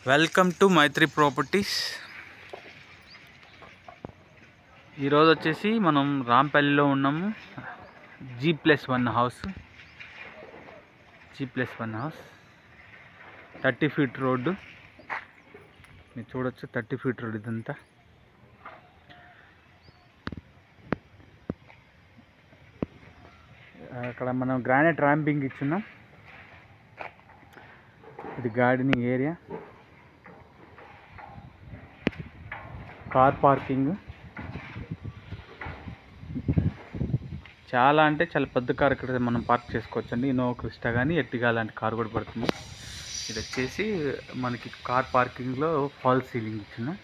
Welcome to Mythri properties. ఈరోజు వచ్చేసి మనం రాంపల్లిలో ఉన్నాము. G+1 house, G+1 house 30 feet road. మీరు చూడొచ్చు, 30 ఫీట్ రోడ్ ఇదంతా. అక్కడ మనం గ్రానైట్ ర్యాంపింగ్ ఇచ్చున్నాం. ఇది గార్డెనింగ్ ఏరియా, కార్ పార్కింగ్. చాలా అంటే చాలా పెద్ద కార్ ఇక్కడ మనం పార్క్ చేసుకోవచ్చు అండి. ఇన్నోవా క్రిస్టా కానీ ఎర్టిగా లాంటి కార్ కూడా పడుతుంది. ఇది వచ్చేసి మనకి కార్ పార్కింగ్లో ఫాల్ సీలింగ్ ఇచ్చిన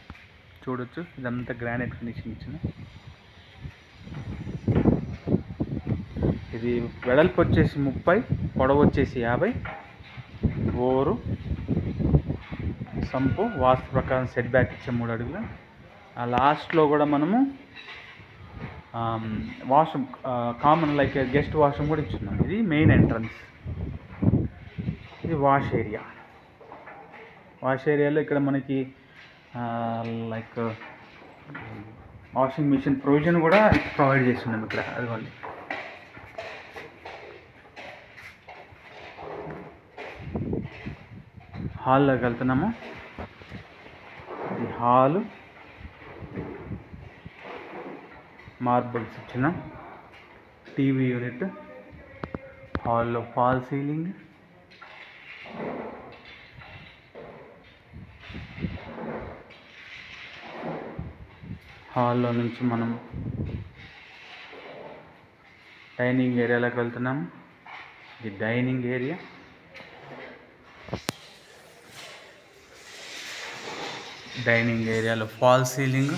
చూడొచ్చు. ఇదంతా గ్రానైట్ ఫినిషింగ్ ఇచ్చిన. ఇది వెడల్పు వచ్చేసి 30, పొడవు వచ్చేసి 50. బోరు సంపు వాస్తు ప్రకారం సెట్ బ్యాక్ ఇచ్చే 3 అడుగులు. ఆ లాస్ట్లో కూడా మనము washroom, common like guest washroom కూడా ఇచ్చున్నాం. ఇది మెయిన్ ఎంట్రన్స్. ఇది వాష్ ఏరియా. వాష్ ఏరియాలో ఇక్కడ మనకి లైక్ వాషింగ్ మిషన్ ప్రొవిజన్ కూడా ప్రొవైడ్ చేస్తున్నాం ఇక్కడ. అదిగోండి, హాల్లోకి వెళ్తున్నాము. ఇది హాలు, మార్బుల్స్ ఇచ్చిన టీవీ యూనిట్, హాల్లో ఫాల్ సీలింగ్, హాల్లో నుంచి మనం డైనింగ్ ఏరియాలోకి వెళ్తున్నాము. ఇది డైనింగ్ ఏరియా. డైనింగ్ ఏరియాలో ఫాల్ సీలింగ్,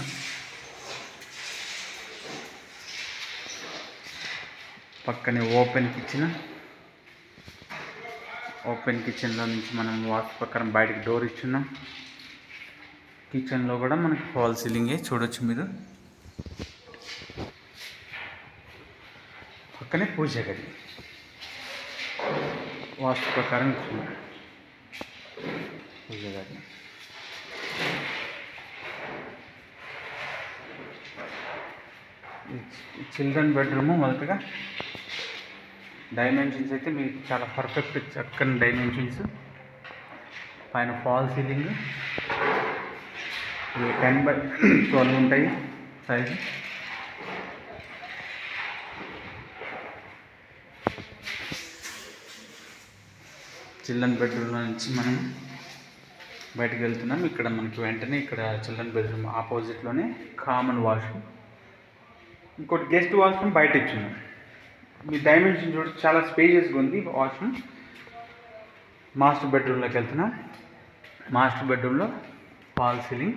పక్కనే ఓపెన్ కిచెన్. ఓపెన్ కిచెన్లో నుంచి మనం వాస్తు ప్రకారం బయటకు డోర్ ఇచ్చున్నాం. కిచెన్లో కూడా మనకి ఫాల్ సీలింగే చూడొచ్చు మీరు. పక్కనే పూజ గది వాస్తు ప్రకారం ఇచ్చున్నాం. పూజ గది, చిల్డ్రన్ బెడ్రూము. మొదటగా డైమెన్షన్స్ అయితే మీకు చాలా పర్ఫెక్ట్, చక్కని డైమెన్షన్స్. పైన ఫాల్ సీలింగ్. ఇవి 10x12 ఉంటాయి సైజు. చిల్డ్రన్ బెడ్రూమ్లో నుంచి మనం బయటకు వెళ్తున్నాం. ఇక్కడ మనకి వెంటనే ఇక్కడ చిల్డ్రన్ బెడ్రూమ్ ఆపోజిట్లోనే కామన్ వాష్రూమ్, ఇంకోటి గెస్ట్ వాష్రూమ్ బయట ఇచ్చున్నాం. మీ డైమెన్షన్ చూడ చాలా స్పేషియస్గా ఉంది వాష్రూమ్. మాస్టర్ బెడ్రూమ్లోకి వెళ్తున్నాం. మాస్టర్ బెడ్రూమ్లో ఫాల్ సీలింగ్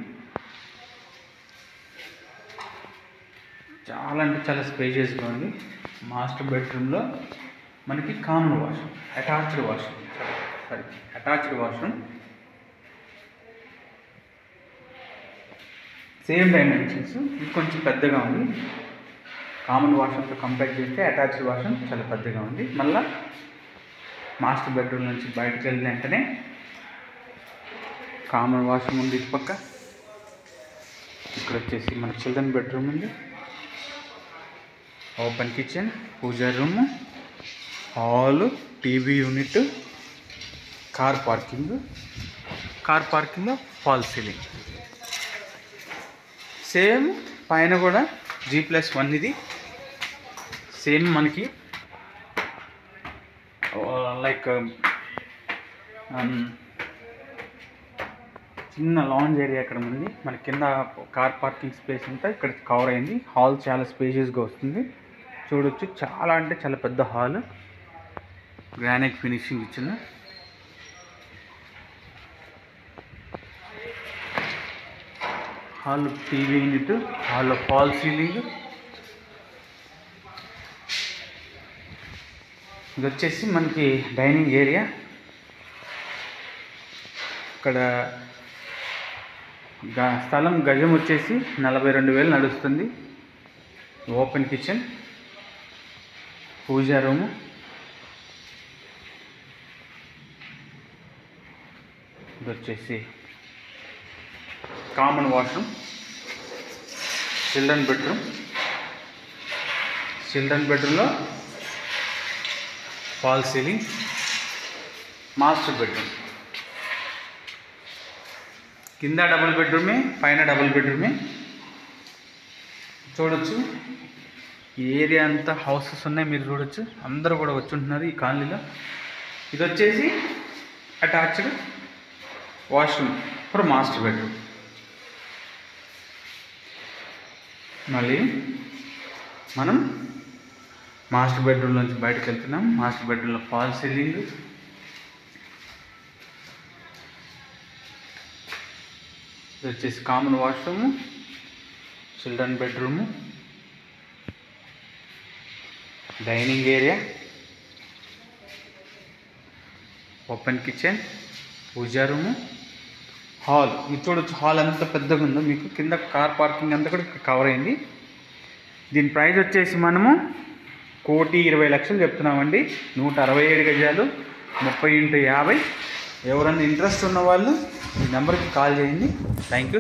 చాలా అంటే చాలా స్పేషియస్గా ఉంది. మాస్టర్ బెడ్రూమ్లో మనకి common washroom, attached washroom. Same dimensions, ఇది కొంచెం పెద్దగా ఉంది. కామన్ వాష్రూమ్తో కంపేర్ చేస్తే అటాచ్డ్ వాష్రూమ్ చాలా పెద్దగా ఉంది. మళ్ళీ మాస్టర్ బెడ్రూమ్ నుంచి బయటకు వెళ్ళిన వెంటనే కామన్ వాష్రూమ్ ఉంది. ఇటు పక్క ఇక్కడ వచ్చేసి మన చిల్డ్రన్ బెడ్రూమ్ ఉంది. Open kitchen, puja room, hall, TV unit, car పార్కింగ్లో ఫాల్ సీలింగ్. సేమ్ పైన కూడా G+1 ఇది. సేమ్ మనకి లైక్ చిన్న లాంజ్ ఏరియా ఇక్కడ ఉంది. మన కింద కార్ పార్కింగ్ స్పేస్ అంతా ఇక్కడ కవర్ అయింది. హాల్ చాలా స్పేషియస్గా వస్తుంది చూడొచ్చు. చాలా అంటే చాలా పెద్ద హాల్, గ్రానైట్ ఫినిషింగ్ ఇచ్చిన. హాల్ టీవీ యూనిట్, హాల్లో ఫాల్ సీలింగ్. ఇది వచ్చేసి మనకి డైనింగ్ ఏరియా. ఇక్కడ స్థలం గజం వచ్చేసి 42,000 నడుస్తుంది. ఓపెన్ కిచెన్, పూజా రూము, ఇది వచ్చేసి common washroom, children bedroom. Children బెడ్రూమ్లో ఫాల్ సీలింగ్, మాస్టర్ బెడ్రూమ్. కింద డబుల్ బెడ్రూమే, పైన డబుల్ బెడ్రూమే. చూడొచ్చు ఈ ఏరియా అంతా హౌసెస్ ఉన్నాయి, మీరు చూడొచ్చు. అందరూ కూడా వచ్చి ఉంటున్నారు ఈ కాలనీలో. ఇది వచ్చేసి attached washroom for master bedroom. మళ్ళీ మనం మాస్టర్ బెడ్రూమ్ నుంచి బయటకు వెళ్తున్నాం. మాస్టర్ బెడ్రూమ్లో ఫాల్ సీలింగ్, ఇది వచ్చేసి common washroom, children bedroom, dining area, open kitchen, puja room, hall. ఇది చూడొచ్చు హాల్ ఎంత పెద్దగా ఉందో మీకు. కింద కార్ పార్కింగ్ అంతా కూడా కవర్ అయింది. దీని ప్రైస్ వచ్చేసి మనము 1,20,00,000 చెప్తున్నామండి. 167 గజాలు, 30x50. ఎవరన్నా ఇంట్రెస్ట్ ఉన్న వాళ్ళు ఈ నెంబర్కి కాల్ చేయండి. Thank you.